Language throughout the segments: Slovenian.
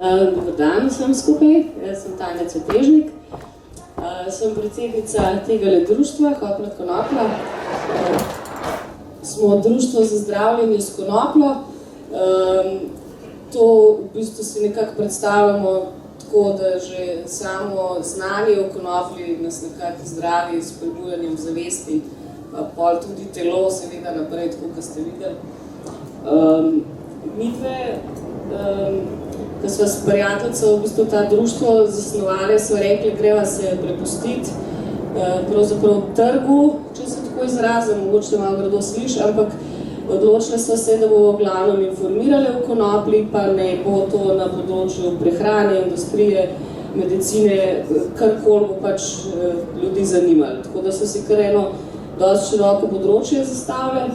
Dobar dan vsem skupaj, jaz sem Tanja Cvetežnik, sem predsednica tegale društva Hotlet Konopla. Smo društvo za zdravljenje s konopljo. To v bistvu si nekako predstavljamo tako, da že samo znanje o konoplji nas nekako zdravi s spodbujanjem zavesti, pa pol tudi telo seveda naprej, tako kot ste videli. Midve, ko sva s prijateljcev v bistvu ta društvo zasnovali, sva rekli, greva se prepustiti pravzaprav trgu, če se tako izrazim, mogoče malo grdo sliši, ampak odločili sva se, da bomo glavno informirali o konoplji, pa ne bo to na področju prehrane, industrije, medicine, karkoli bo pač ljudi zanimalo. Tako da so si kar eno dosti široko področje zastavili.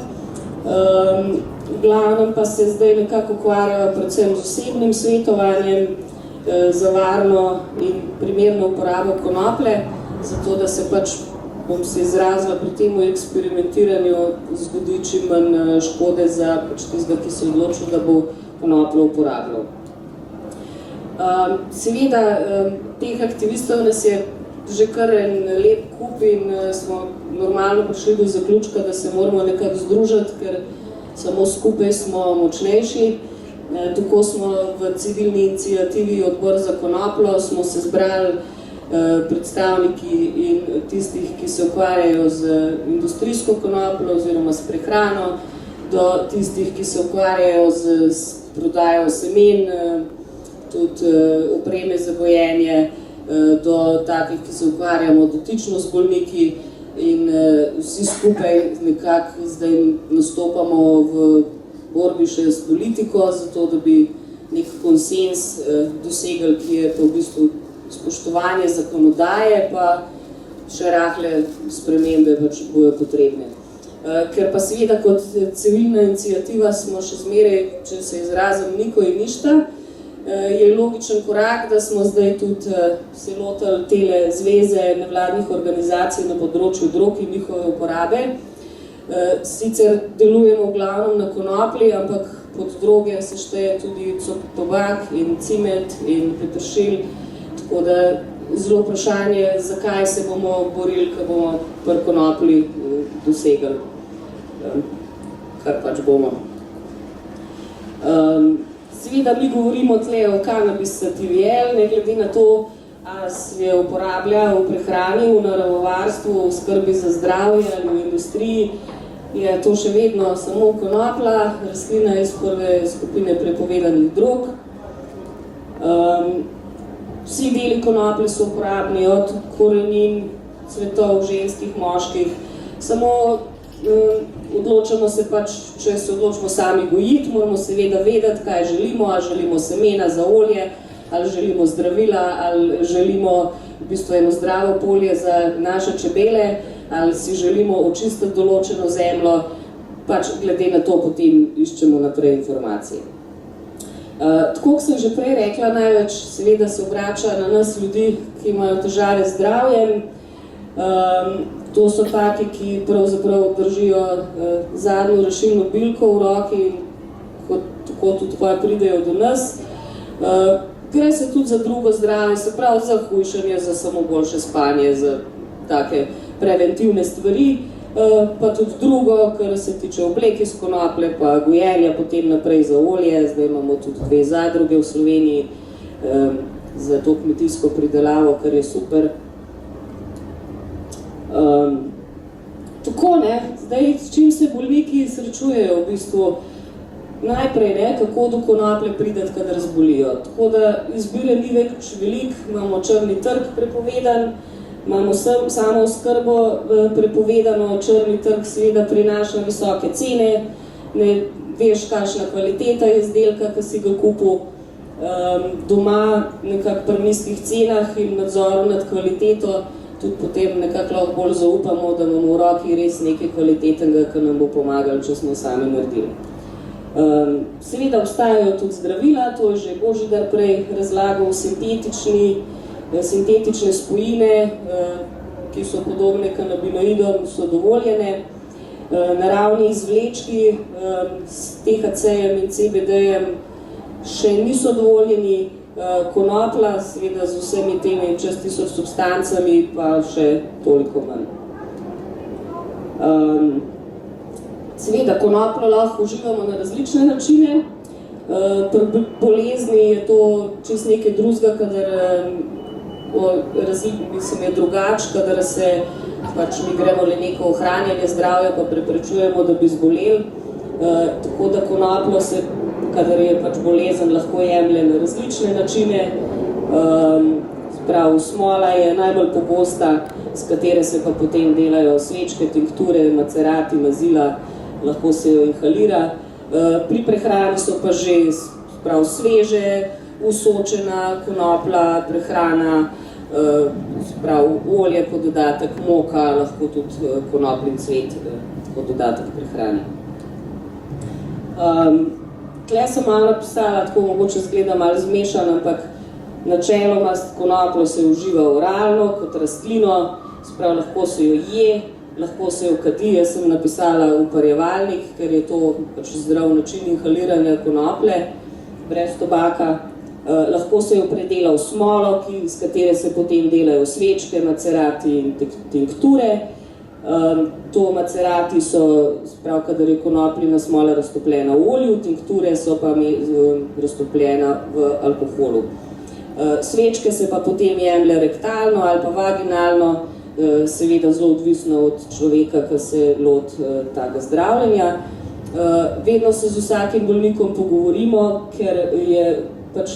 V glavnem pa se zdaj nekako ukvarjajo predvsem z osebnim svetovanjem za varno in primerno uporabo konoplje, zato da se pač, bom se izrazila, pri tem eksperimentiranju zgodi čim manj škode za pač tistega, ki se odločil, da bo konopljo uporabljal. Seveda, teh aktivistov nas je že kar en lep kup in smo normalno prišli do zaključka, da se moramo nekako združiti, ker samo skupaj smo močnejši. Tako smo v civilni iniciativi Odbor za konopljo, smo se zbrali predstavniki in tistih, ki se ukvarjajo z industrijsko konopljo oziroma s prehrano, do tistih, ki se ukvarjajo z prodajo semen, tudi opreme za gojenje, do takih, ki se ukvarjamo dotično z bolniki in vsi skupaj nekako zdaj nastopamo v borbi še s politiko, zato da bi nek konsens dosegli, ki je pa v bistvu spoštovanje zakonodaje, pa še rahle spremembe pač bojo potrebne. Ker pa seveda kot civilna iniciativa smo še zmeraj, če se izrazim, niko in ništa, je logičen korak, da smo zdaj tudi se lotili tele zveze nevladnih organizacij na področju drog in njihove uporabe. Sicer delujemo v glavnem na konoplji, ampak pod droge se šteje tudi tobak in cimet in peteršilj, tako da zelo vprašanje, zakaj se bomo borili, ko bomo pri konoplji dosegli, kar pač bomo. Seveda mi govorimo tle o cannabis sativijel, ne glede na to, ali se je uporablja v prehrani, v naravovarstvu, v skrbi za zdravje ali v industriji, je to še vedno samo konoplja, rastlina iz prve skupine prepovedanih drog. Vsi deli konoplje so uporabni, od korenin, cvetov, ženskih, moških, samo odločamo se pač, če se odločimo sami gojiti, moramo seveda vedeti, kaj želimo, ali želimo semena za olje, ali želimo zdravila, ali želimo v bistvu eno zdravo polje za naše čebele, ali si želimo očistiti določeno zemljo, pač glede na to potem iščemo naprej informacije. Tako, kot sem že prej rekla, največ seveda se obrača na nas ljudi, ki imajo težave z zdravjem. To so taki, ki pravzaprav držijo zadnjo rešilno bilko v roki in tako tudi pridejo do nas. Gre se tudi za drugo zdravje, se pravi za hujšanje, za samo boljše spanje, za take preventivne stvari, pa tudi drugo, kar se tiče obleke iz konoplje, pa gojenja, potem naprej za olje. Zdaj imamo tudi 2 zadruge v Sloveniji za to kmetijsko pridelavo, kar je super. Tako, ne, zdaj, s čim se bolniki srečujejo v bistvu najprej, ne, kako do konoplje prideti, kadar zbolijo. Tako da izbire ni več veliko, imamo črni trg prepovedan, imamo samo oskrbo prepovedano, črni trg seveda prinaša visoke cene, ne veš, kakšna kvaliteta je izdelka, ki si ga kupil, doma nekako pri nizkih cenah in nadzoru nad kvaliteto, tudi potem nekako lahko bolj zaupamo, da imamo v roki res nekaj kvalitetnega, ki nam bo pomagali, če smo sami naredili. Seveda obstajajo tudi zdravila, to je že Božidar prej razlagal, sintetične spojine, ki so podobne kanabinoidom, so dovoljene. Naravni izvlečki s THC-jem in CBD-jem še niso dovoljeni, Konopla, seveda z vsemi temi čez 1000 substancami, pa še toliko manj. Seveda, konoplo lahko uživamo na različne načine. Pri bolezni je to čisto nekaj drugega, kadar je drugače, kadar se mi gremo le neko ohranjanje zdravja, pa preprečujemo, da bi zboleli. Tako da konoplo se, kadar je bolezen, lahko jemlje na različne načine. Prav, smola je najbolj pogosta, s katere se pa potem delajo svečke, tinkture, macerati, mazila, lahko se jo inhalira. Pri prehrani so pa že prav sveže, usočena konopla, prehrana, prav olje kot dodatek, moka, lahko tudi konoplin cvet kot dodatek prehrani. Tle sem malo napisala, tako mogoče zgleda malo zmešan, ampak načeloma konoplo se uživa oralno kot rastlino, sprav lahko se jo je, lahko se jo kadi. Jaz sem napisala uparjevalnik, ker je to zdrav način inhaliranja konoplje brez tobaka. Lahko se jo predela v smolo, iz katere se potem delajo svečke, macerati in tinkture. To macerati so, sprav, kadar je konopljina smola raztopljena v olju, tinkture so pa raztopljena v alkoholu. Svečke se pa potem jemlje rektalno ali pa vaginalno, seveda zelo odvisno od človeka, ki se loti tega zdravljenja. Vedno se z vsakim bolnikom pogovorimo, ker je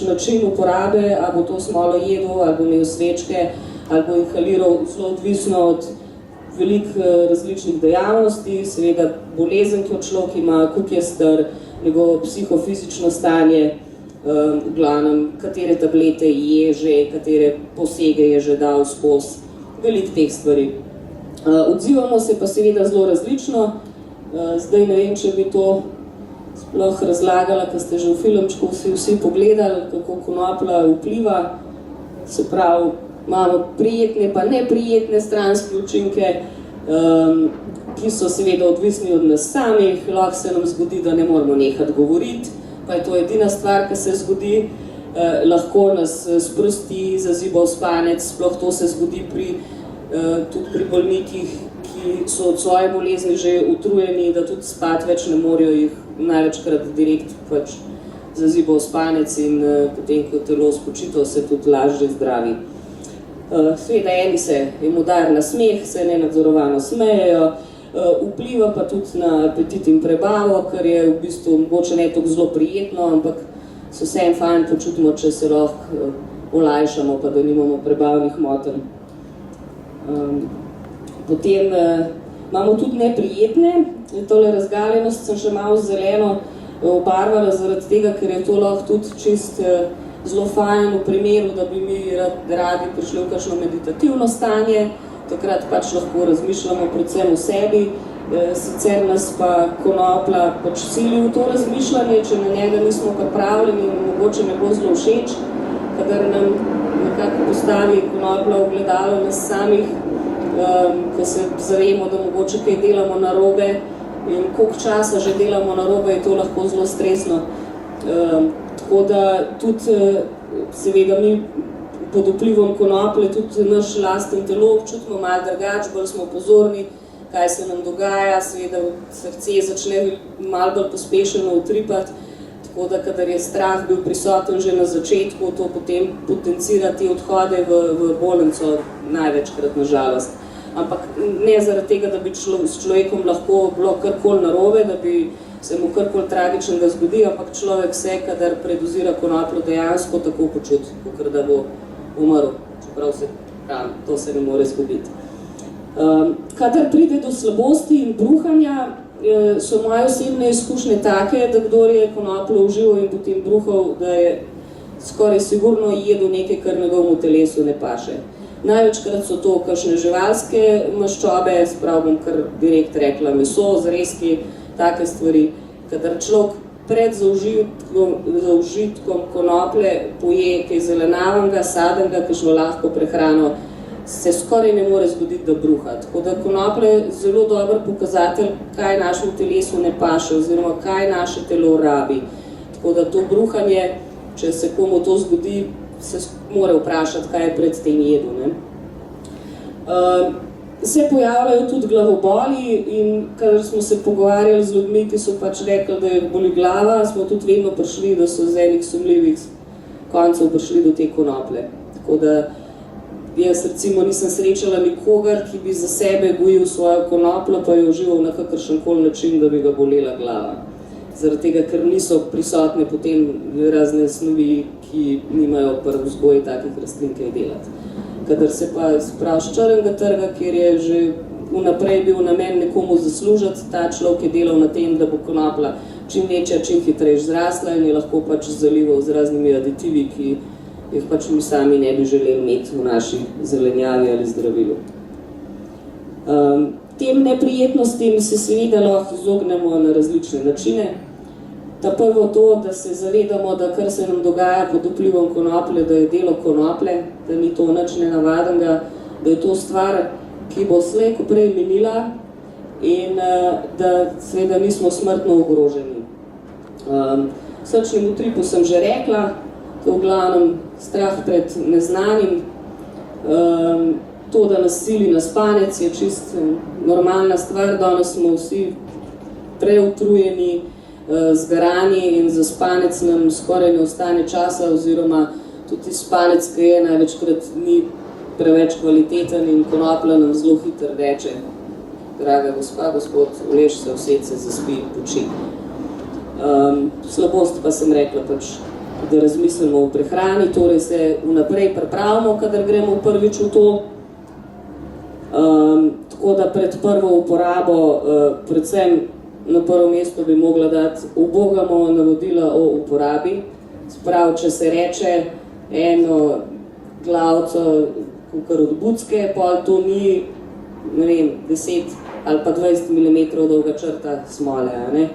način uporabe, ali bo to smolo jedel, ali bo imel svečke, ali bo inhaliral, zelo odvisno od veliko različnih dejavnosti, seveda bolezen, ki jo človek ima, koliko je star, njegovo psihofizično stanje, v glavnem, katere tablete je že, katere posege je že dal skozi, veliko teh stvari. Odzivamo se pa seveda zelo različno. Zdaj ne vem, če bi to sploh razlagala, ker ste že v filmčku vsi pogledali, kako konoplja vpliva. Se pravi, imamo prijetne pa neprijetne stranske učinke, ki so seveda odvisni od nas samih. Lahko se nam zgodi, da ne moramo nehati govoriti, pa je to edina stvar, ki se zgodi. Lahko nas sprosti, zaziba v spanec, sploh to se zgodi tudi pri bolnikih, ki so od svoje bolezni že utrujeni, da tudi spati več ne morejo, jih največkrat direkt zaziba v spanec in potem, ko telo spočito, se tudi lažje zdravi. Seveda eni jim udar na smeh, se nenadzorovano smejejo, vpliva pa tudi na apetit in prebavo, kar je v bistvu mogoče ne tako zelo prijetno, ampak se vsem fajn počutimo, če se lahko olajšamo, pa da nimamo prebavnih motenj. Potem imamo tudi neprijetne. Tole razgaljenost sem še malo zeleno obarvala zaradi tega, ker je to lahko tudi čist zelo fajn v primeru, da bi mi radi prišli v kakšno meditativno stanje. Takrat lahko razmišljamo predvsem o sebi, sicer nas pa konoplja sili v to razmišljanje, če na njega nismo pripravljeni in mogoče ne bo zelo všeč, kadar nam nekako postavi konoplja ogledalo nas samih, ko se zavemo, da mogoče kaj delamo narobe in koliko časa že delamo narobe, je to lahko zelo stresno. Tako da tudi seveda mi pod vplivom konoplje tudi naš lasten telo občutimo malo drugače, bolj smo pozorni, kaj se nam dogaja, seveda srce začne malo bolj pospešeno utripati, tako da kadar je strah bil prisoten že na začetku, to potem potencira te odhode v bolnico največkrat na žalost. Ampak ne zaradi tega, da bi s človekom lahko bilo karkoli narobe, da bi se mu karkoli tragičnega zgodi, ampak človek se, kadar predozira konopljo, dejansko tako počuti, kakor da bo umrl, čeprav to se ne more zgoditi. Kadar pride do slabosti in bruhanja, so moje osebne izkušnje take, da kdor je konopljo užival in potem bruhal, da je skoraj sigurno jedel nekaj, kar njegovemu telesu ne paše. Največkrat so to kakšne živalske maščobe, sprav bom kar direkt rekla meso, zrezki, take stvari. Kadar človek pred zaužitkom konoplje poje kaj zelenavega, sadnega, kakšno lahko prehrano, se skoraj ne more zgoditi, da bruha. Tako da konoplja je zelo dober pokazatelj, kaj našemu telesu ne paše oziroma kaj naše telo rabi. Tako da to bruhanje, če se komu to zgodi, se mora vprašati, kaj je pred tem jedel. Ne? Se pojavljajo tudi glavoboli in kadar smo se pogovarjali z ljudmi, ki so pač rekli, da je boli glava, smo tudi vedno prišli, da so z enih sumljivih koncev prišli do te konoplje. Tako da jaz recimo nisem srečala nikogar, ki bi za sebe gojil svojo konopljo, pa je užival na kakršenkoli način, da bi ga bolela glava. Zaradi tega, ker niso prisotne potem razne snovi, ki nimajo pri vzgoji takih rastlin kaj delati. Kadar se pa spravi z črnega trga, kjer je že vnaprej bil namen nekomu zaslužiti, ta človek je delal na tem, da bo konoplja čim večja, čim hitrejš zrasla in je lahko pač zalival z raznimi aditivi, ki jih pač mi sami ne bi želeli imeti v naši zelenjavi ali zdravilu. Tem neprijetnostim se seveda lahko izognemo na različne načine. Ta prvo to, da se zavedamo, da kar se nam dogaja pod vplivom konoplje, da je delo konoplje, da ni to nič nenavadnega, da je to stvar, ki bo slej ko prej minila in da seveda nismo smrtno ogroženi. Srčnim utripu sem že rekla, to je v glavnem strah pred neznanim. To, da nas sili na spanec, je čist normalna stvar, danes smo vsi preutrujeni, zgarani in za spanec nam skoraj ne ostane časa, oziroma tudi spanec, ki je največkrat ni preveč kvaliteten in konoplja nam zelo hitro reče: draga gospa, gospod, ulež se, used se, zaspi, poči. Slabost pa sem rekla pač, da razmislimo o prehrani, torej se vnaprej pripravimo, kadar gremo prvič v to. Tako da pred prvo uporabo predvsem na prvo mesto bi mogla dati ubogamo navodila o uporabi. Sprav, če se reče eno glavco kar od bucke, pol to ni, ne vem, 10 ali pa 20 mm dolga črta smole, ne?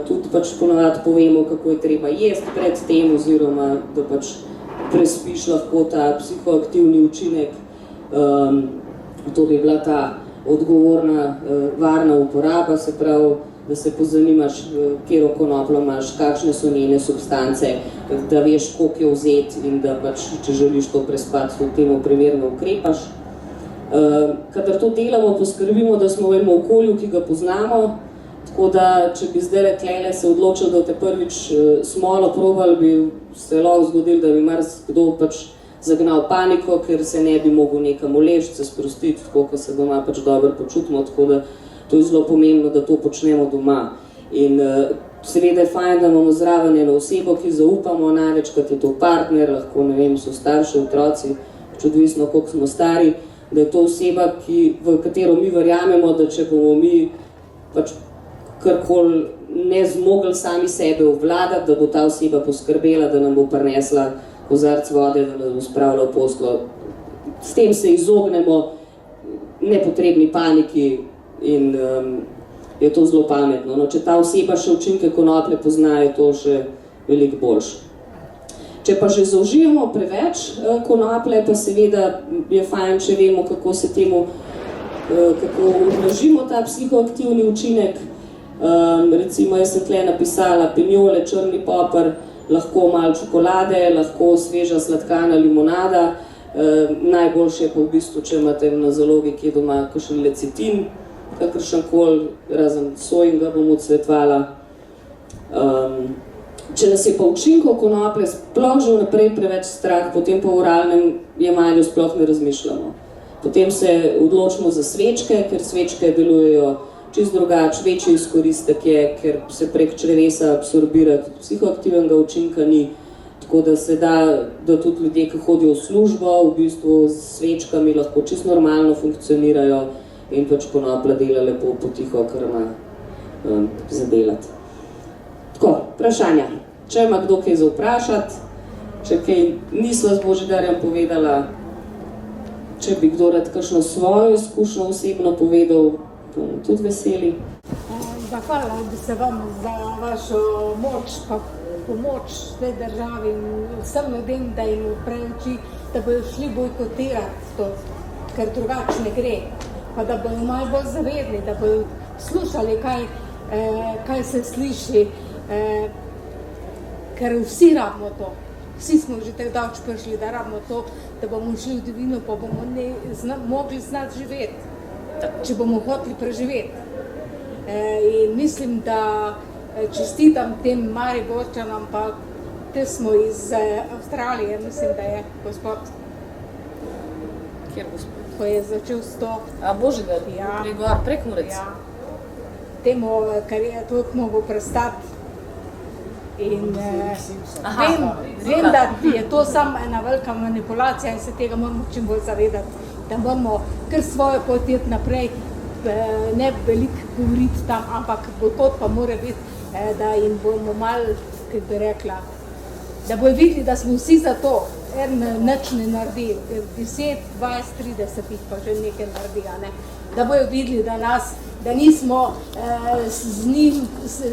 Tudi pač ponavadi povemo, kako je treba jesti pred tem, oziroma da pač prespiš lahko ta psihoaktivni učinek. To bi bila ta odgovorna, varna uporaba, se pravi, da se pozanimaš, katero konopljo imaš, kakšne so njene substance, da veš, koliko je vzeti in da pač, če želiš to prespati, v temu primerno ukrepaš. Kadar to delamo, poskrbimo, da smo v enem okolju, ki ga poznamo, tako da, če bi zdaj tlele se odločil, da te prvič smolo probali, bi se lahko zgodilo, da bi marsikdo pač zagnal paniko, ker se ne bi mogel nekam uležiti, se sprostiti, tako, ko se doma pač dobro počutimo, tako da to je zelo pomembno, da to počnemo doma. In seveda je fajn, da imamo zraven eno osebo, ki zaupamo, največkrat je to partner, lahko, ne vem, so starši, otroci, odvisno, koliko smo stari, da je to oseba, v katero mi verjamemo, da če bomo mi pač karkoli ne zmogli sami sebe obvladati, da bo ta oseba poskrbela, da nam bo prinesla kozarc vode, da nas bo spravila v posteljo. S tem se izognemo nepotrebni paniki in je to zelo pametno. No, če ta oseba še učinke konoplje pozna, je to še veliko boljše. Če pa že zaužijemo preveč konoplje, pa seveda je fajn, če vemo, kako se temu, kako ublažimo ta psihoaktivni učinek. Recimo, jaz sem tle napisala pinjole, črni poper, lahko malo čokolade, lahko sveža sladkana limonada. Najboljše je pa v bistvu, če imate na zalogi kje doma kakšen lecitin, kakršenkoli, razen sojinga bom odsvetvala. Če nas je pa učinkov konoplje sploh že vnaprej preveč strah, potem pa v oralnem jemanju sploh ne razmišljamo. Potem se odločimo za svečke, ker svečke delujejo čisto drugače, večji izkoristek je, ker se prek črevesa absorbirati, psihoaktivnega učinka ni, tako da se da tudi ljudje, ki hodijo v službo, v bistvu s svečkami lahko čisto normalno funkcionirajo in pač konoplja dela lepo potiho, kar ima zadelati. Tako, vprašanja. Če ima kdo kaj za vprašati, če kaj nisva z Božidarjem povedala, če bi kdo rad kakšno svojo izkušnjo osebno povedal, tudi veseli. Zahvala bi se vam za vašo moč pa pomoč tej državi in vsem ljudem, da jim odpre oči, da bodo šli bojkotirati to, ker drugače ne gre. Pa da bodo malo bolj zavedni, da bodo slušali, kaj se sliši. ker vsi rabimo to. Vsi smo že tako daleč prišli, da rabimo to, da bomo šli v divino, pa bomo mogli znati živeti, če bomo hoteli preživeti. In mislim, da čestitam tem Mariborčanom, pa te smo iz Avstralije, mislim, da je gospod. Kjer gospod? Ko je začel s to. A Božidar, Ja. Prekmurec. Ja. Temu, kar je to mogel prestati. In vem, da je to samo ena velika manipulacija in se tega moramo čim bolj zavedati, da moramo kar svojo pot iti naprej, ne veliko govoriti tam, ampak bojkot pa mora biti, da jim bomo malo, kako bi rekla, da bojo videli, da smo vsi za to, nič ne naredi, 10, 20, 30 jih pa že nekaj naredi, ne? Da bojo videli, da nismo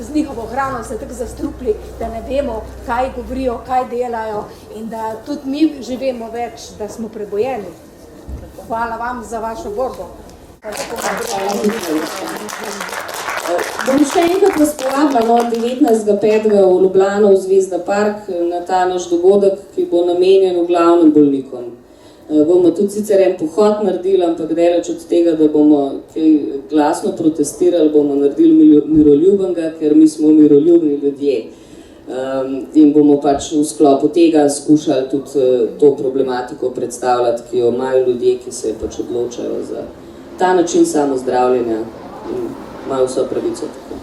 z njihovo hrano se tako zastrupili, da ne vemo, kaj govorijo, kaj delajo in da tudi mi že vemo več, da smo prebojeni. Hvala vam za vašo borbo. Bom še enkrat vas povabila 19.5. v Ljubljano v Zvezda Park na ta naš dogodek, ki bo namenjen v glavnem bolnikom. Bomo tudi sicer en pohod naredili, ampak daleč od tega, da bomo kaj glasno protestirali, bomo naredili miroljubnega, ker mi smo miroljubni ljudje. In bomo pač v sklopu tega skušali tudi to problematiko predstavljati, ki jo imajo ljudje, ki se pač odločajo za ta način samozdravljenja in imajo vso pravico tako.